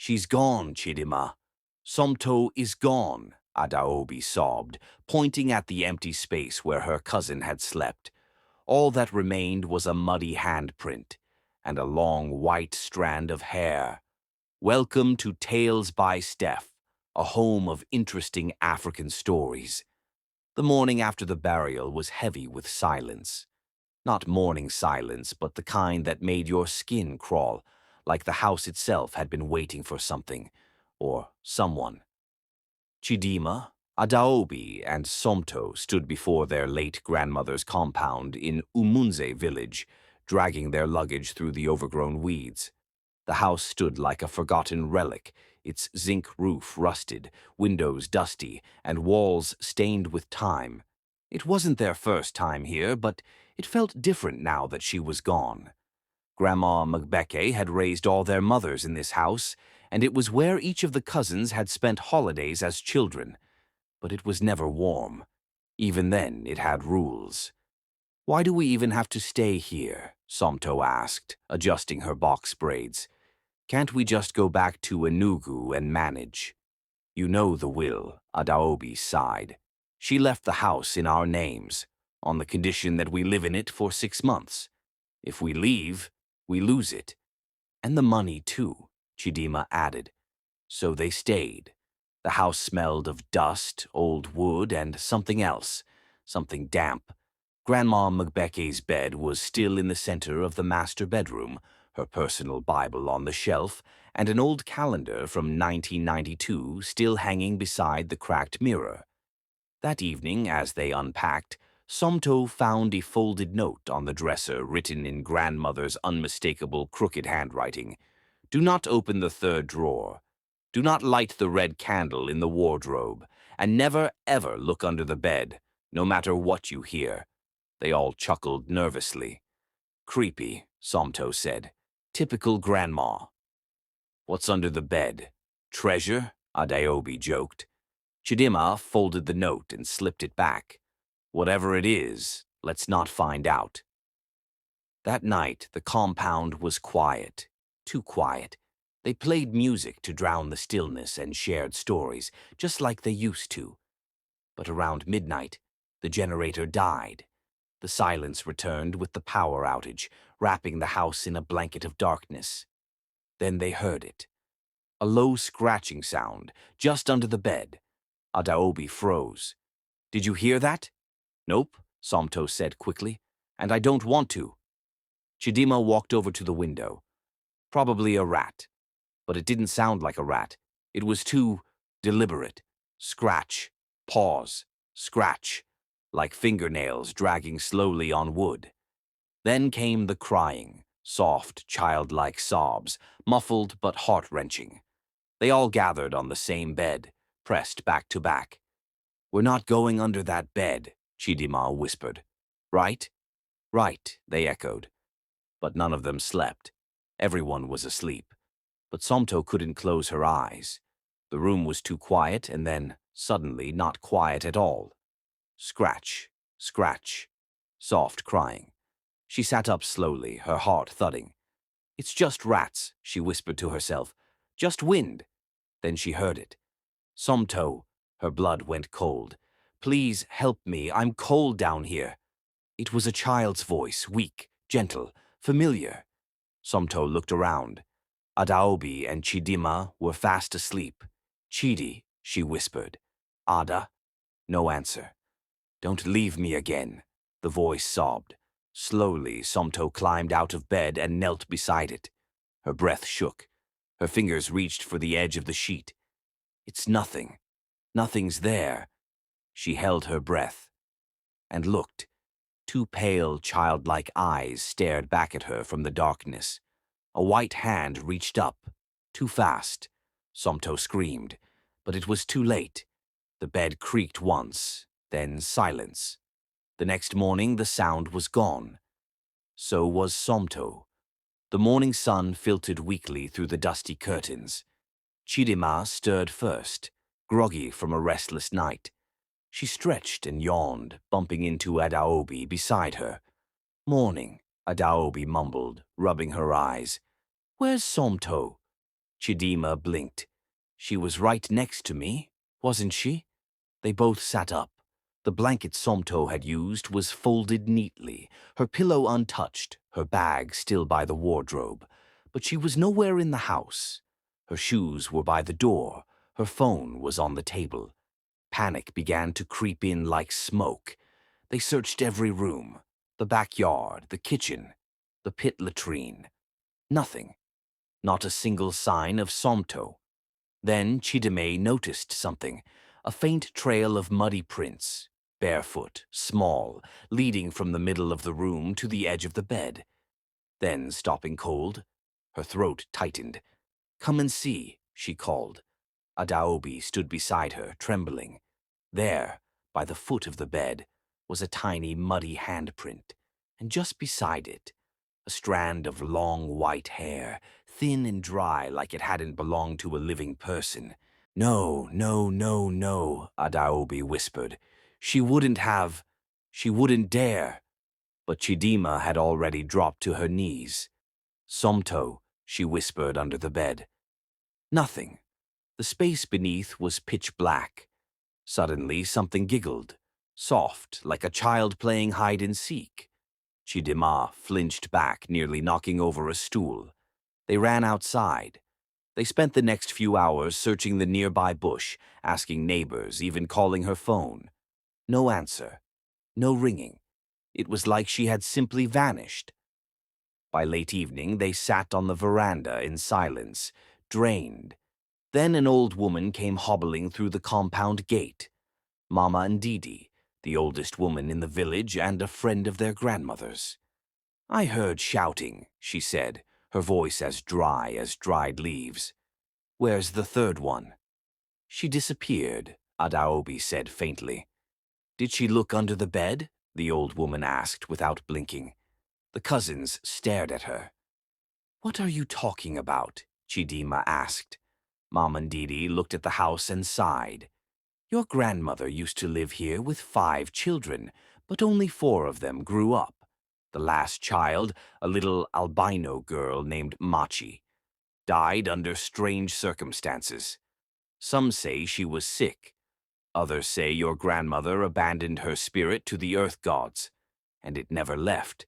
"She's gone, Chidimma. Somto is gone," Adaobi sobbed, pointing at the empty space where her cousin had slept. All that remained was a muddy handprint and a long white strand of hair. "Welcome to Tales by Steph, a home of interesting African stories." The morning after the burial was heavy with silence. Not mourning silence, but the kind that made your skin crawl, like the house itself had been waiting for something, or someone. Chidimma, Adaobi, and Somto stood before their late grandmother's compound in Umunze village, dragging their luggage through the overgrown weeds. The house stood like a forgotten relic, its zinc roof rusted, windows dusty, and walls stained with time. It wasn't their first time here, but it felt different now that she was gone. Grandma Mmachi had raised all their mothers in this house, and it was where each of the cousins had spent holidays as children. But it was never warm. Even then, it had rules. "Why do we even have to stay here?" Somto asked, adjusting her box braids. "Can't we just go back to Enugu and manage?" "You know the will," Adaobi sighed. "She left the house in our names, on the condition that we live in it for 6 months. If we leave, we lose it. And the money, too," Chidimma added. So they stayed. The house smelled of dust, old wood, and something else, something damp. Grandma Mmachi's bed was still in the center of the master bedroom, her personal Bible on the shelf, and an old calendar from 1992 still hanging beside the cracked mirror. That evening, as they unpacked, Somto found a folded note on the dresser written in grandmother's unmistakable crooked handwriting. "Do not open the third drawer. Do not light the red candle in the wardrobe, and never, ever look under the bed, no matter what you hear." They all chuckled nervously. "Creepy," Somto said. "Typical grandma." "What's under the bed? Treasure?" Adaobi joked. Chidimma folded the note and slipped it back. "Whatever it is, let's not find out." That night, the compound was quiet. Too quiet. They played music to drown the stillness and shared stories, just like they used to. But around midnight, the generator died. The silence returned with the power outage, wrapping the house in a blanket of darkness. Then they heard it. A low scratching sound, just under the bed. Adaobi froze. "Did you hear that?" "Nope," Somto said quickly. "And I don't want to." Chidimma walked over to the window. "Probably a rat." But it didn't sound like a rat. It was too deliberate. Scratch, pause, scratch, like fingernails dragging slowly on wood. Then came the crying, soft, childlike sobs, muffled but heart-wrenching. They all gathered on the same bed, pressed back to back. "We're not going under that bed," Chidimma whispered. "Right?" "Right," they echoed. But none of them slept. Everyone was asleep. But Somto couldn't close her eyes. The room was too quiet, and then, suddenly, not quiet at all. Scratch, scratch, soft crying. She sat up slowly, her heart thudding. "It's just rats," she whispered to herself. "Just wind." Then she heard it. "Somto," her blood went cold. "Please help me, I'm cold down here." It was a child's voice, weak, gentle, familiar. Somto looked around. Adaobi and Chidimma were fast asleep. "Chidi," she whispered. "Ada?" No answer. "Don't leave me again," the voice sobbed. Slowly, Somto climbed out of bed and knelt beside it. Her breath shook. Her fingers reached for the edge of the sheet. "It's nothing. Nothing's there." She held her breath and looked. Two pale, childlike eyes stared back at her from the darkness. A white hand reached up. Too fast. Somto screamed, but it was too late. The bed creaked once, then silence. The next morning, the sound was gone. So was Somto. The morning sun filtered weakly through the dusty curtains. Chidimma stirred first, groggy from a restless night. She stretched and yawned, bumping into Adaobi beside her. "Morning," Adaobi mumbled, rubbing her eyes. "Where's Somto?" Chidimma blinked. She was right next to me, wasn't she? They both sat up. The blanket Somto had used was folded neatly, her pillow untouched, her bag still by the wardrobe. But she was nowhere in the house. Her shoes were by the door, her phone was on the table. Panic began to creep in like smoke. They searched every room, the backyard, the kitchen, the pit latrine. Nothing. Not a single sign of Somto. Then Chidimma noticed something, a faint trail of muddy prints, barefoot, small, leading from the middle of the room to the edge of the bed. Then, stopping cold, her throat tightened. "Come and see," she called. Adaobi stood beside her, trembling. There, by the foot of the bed, was a tiny muddy handprint, and just beside it, a strand of long white hair, thin and dry like it hadn't belonged to a living person. "No, no, no, no," Adaobi whispered. She wouldn't have. She wouldn't dare." But Chidimma had already dropped to her knees. "Somto," she whispered under the bed. Nothing. The space beneath was pitch black. Suddenly something giggled, soft, like a child playing hide-and-seek. Chidimma flinched back, nearly knocking over a stool. They ran outside. They spent the next few hours searching the nearby bush, asking neighbors, even calling her phone. No answer. No ringing. It was like she had simply vanished. By late evening, they sat on the veranda in silence, drained. Then an old woman came hobbling through the compound gate. Mama Ndidi, the oldest woman in the village and a friend of their grandmother's. "I heard shouting," she said, her voice as dry as dried leaves. "Where's the third one?" "She disappeared," Adaobi said faintly. "Did she look under the bed?" the old woman asked without blinking. The cousins stared at her. "What are you talking about?" Chidimma asked. Mama Ndidi looked at the house and sighed. "Your grandmother used to live here with 5 children, but only 4 of them grew up. The last child, a little albino girl named Machi, died under strange circumstances. Some say she was sick. Others say your grandmother abandoned her spirit to the earth gods, and it never left."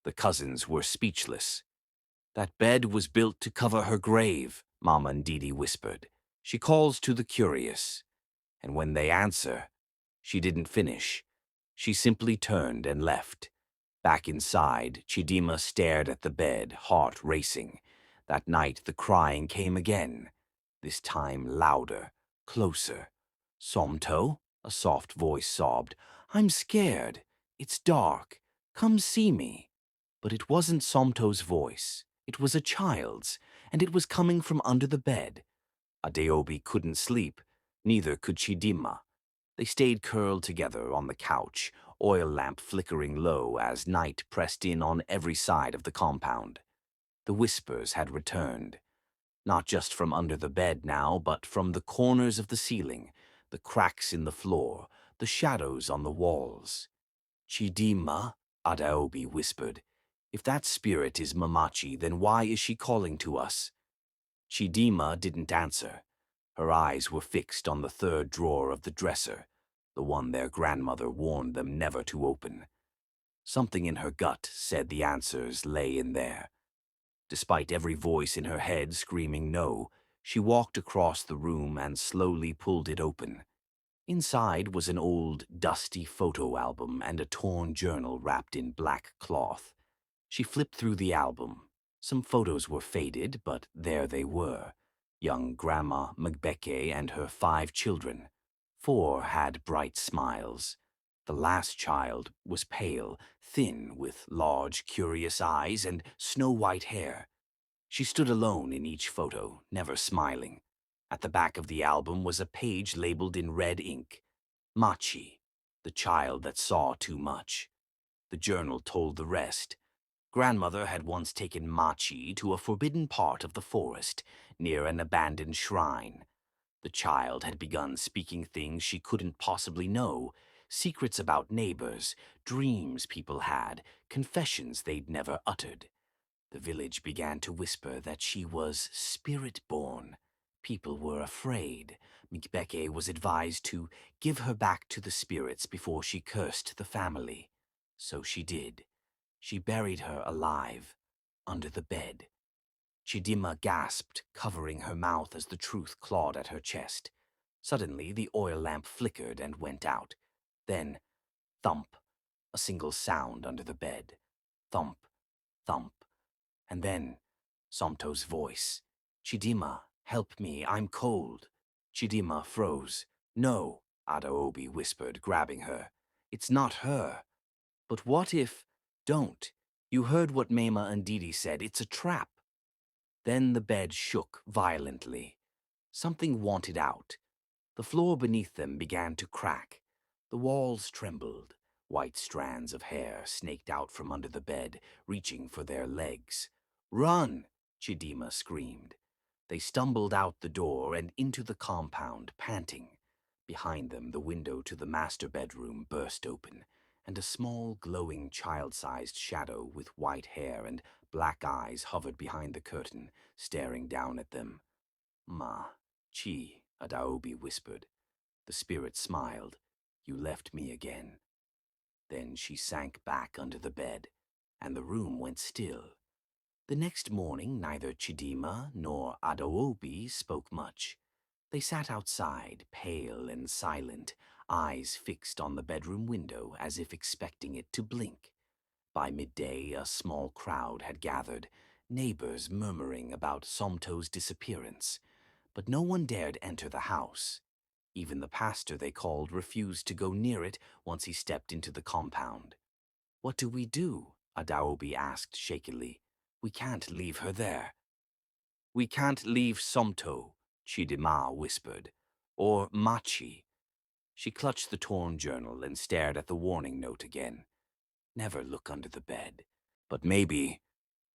The cousins were speechless. "That bed was built to cover her grave," Mama Ndidi whispered. "She calls to the curious. And when they answer..." She didn't finish. She simply turned and left. Back inside, Chidimma stared at the bed, heart racing. That night the crying came again, this time louder, closer. "Somto," a soft voice sobbed. "I'm scared. It's dark. Come see me." But it wasn't Somto's voice. It was a child's, and it was coming from under the bed. Adaobi couldn't sleep. Neither could Chidimma. They stayed curled together on the couch, oil lamp flickering low as night pressed in on every side of the compound. The whispers had returned. Not just from under the bed now, but from the corners of the ceiling, the cracks in the floor, the shadows on the walls. "Chidimma," Adaobi whispered. "If that spirit is Mmachi, then why is she calling to us?" Chidimma didn't answer. Her eyes were fixed on the third drawer of the dresser, the one their grandmother warned them never to open. Something in her gut said the answers lay in there. Despite every voice in her head screaming no, she walked across the room and slowly pulled it open. Inside was an old, dusty photo album and a torn journal wrapped in black cloth. She flipped through the album. Some photos were faded, but there they were. Young Grandma Mgbeke and her 5 children. 4 had bright smiles. The last child was pale, thin, with large, curious eyes and snow-white hair. She stood alone in each photo, never smiling. At the back of the album was a page labeled in red ink. Machi, the child that saw too much. The journal told the rest. Grandmother had once taken Machi to a forbidden part of the forest, near an abandoned shrine. The child had begun speaking things she couldn't possibly know, secrets about neighbors, dreams people had, confessions they'd never uttered. The village began to whisper that she was spirit-born. People were afraid. Mmachi was advised to give her back to the spirits before she cursed the family. So she did. She buried her alive, under the bed. Chidimma gasped, covering her mouth as the truth clawed at her chest. Suddenly, the oil lamp flickered and went out. Then, thump, a single sound under the bed. Thump, thump. And then, Somto's voice. Chidimma, help me, I'm cold. Chidimma froze. No, Adaobi whispered, grabbing her. It's not her. But what if... Don't. You heard what Mema and Didi said. It's a trap. Then the bed shook violently. Something wanted out. The floor beneath them began to crack. The walls trembled. White strands of hair snaked out from under the bed, reaching for their legs. Run! Chidimma screamed. They stumbled out the door and into the compound, panting. Behind them, the window to the master bedroom burst open, and a small, glowing, child-sized shadow with white hair and black eyes hovered behind the curtain, staring down at them. Machi, Adaobi whispered. The spirit smiled. You left me again. Then she sank back under the bed, and the room went still. The next morning, neither Chidimma nor Adaobi spoke much. They sat outside, pale and silent, eyes fixed on the bedroom window as if expecting it to blink. By midday, a small crowd had gathered, neighbors murmuring about Somto's disappearance. But no one dared enter the house. Even the pastor they called refused to go near it once he stepped into the compound. What do we do? Adaobi asked shakily. We can't leave her there. We can't leave Somto, Chidimma whispered. Or Machi. She clutched the torn journal and stared at the warning note again. Never look under the bed. But maybe,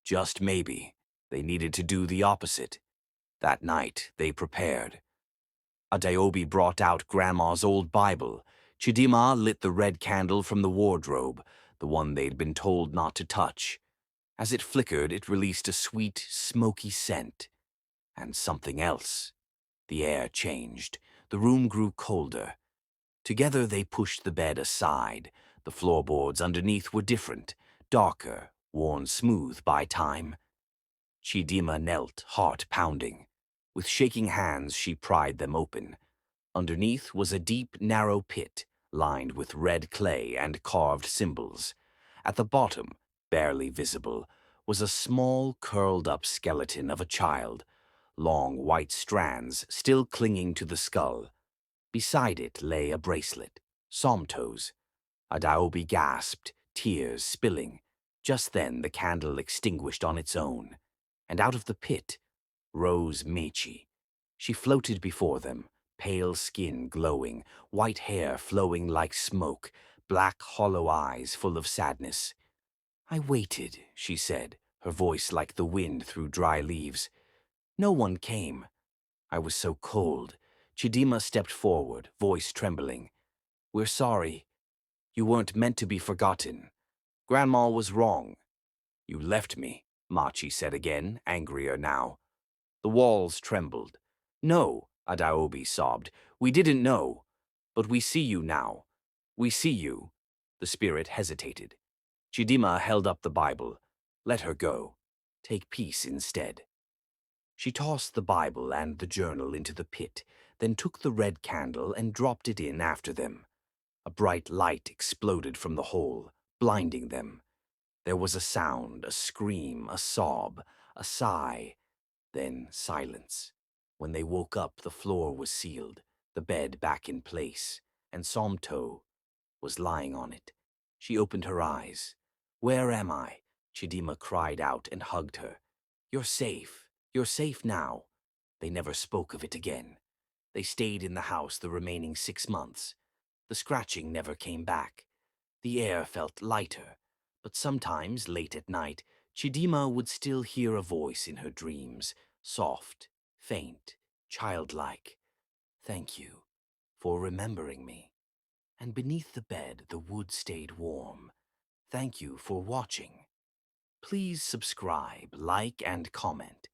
just maybe, they needed to do the opposite. That night, they prepared. Adaobi brought out Grandma's old Bible. Chidimma lit the red candle from the wardrobe, the one they'd been told not to touch. As it flickered, it released a sweet, smoky scent. And something else. The air changed. The room grew colder. Together they pushed the bed aside. The floorboards underneath were different, darker, worn smooth by time. Chidimma knelt, heart pounding. With shaking hands, she pried them open. Underneath was a deep, narrow pit, lined with red clay and carved symbols. At the bottom, barely visible, was a small, curled-up skeleton of a child, long white strands still clinging to the skull. Beside it lay a bracelet, Somto's. Adaobi gasped, tears spilling. Just then the candle extinguished on its own, and out of the pit rose Machi. She floated before them, pale skin glowing, white hair flowing like smoke, black hollow eyes full of sadness. I waited, she said, her voice like the wind through dry leaves. No one came. I was so cold. Chidimma stepped forward, voice trembling. We're sorry. You weren't meant to be forgotten. Grandma was wrong. You left me, Machi said again, angrier now. The walls trembled. No, Adaobi sobbed. We didn't know. But we see you now. We see you. The spirit hesitated. Chidimma held up the Bible. Let her go. Take peace instead. She tossed the Bible and the journal into the pit, then took the red candle and dropped it in after them. A bright light exploded from the hole, blinding them. There was a sound, a scream, a sob, a sigh, then silence. When they woke up, the floor was sealed, the bed back in place, and Somto was lying on it. She opened her eyes. Where am I? Chidimma cried out and hugged her. You're safe. You're safe now. They never spoke of it again. They stayed in the house the remaining 6 months. The scratching never came back. The air felt lighter, but sometimes, late at night, Chidimma would still hear a voice in her dreams, soft, faint, childlike. Thank you for remembering me. And beneath the bed, the wood stayed warm. Thank you for watching. Please subscribe, like, and comment.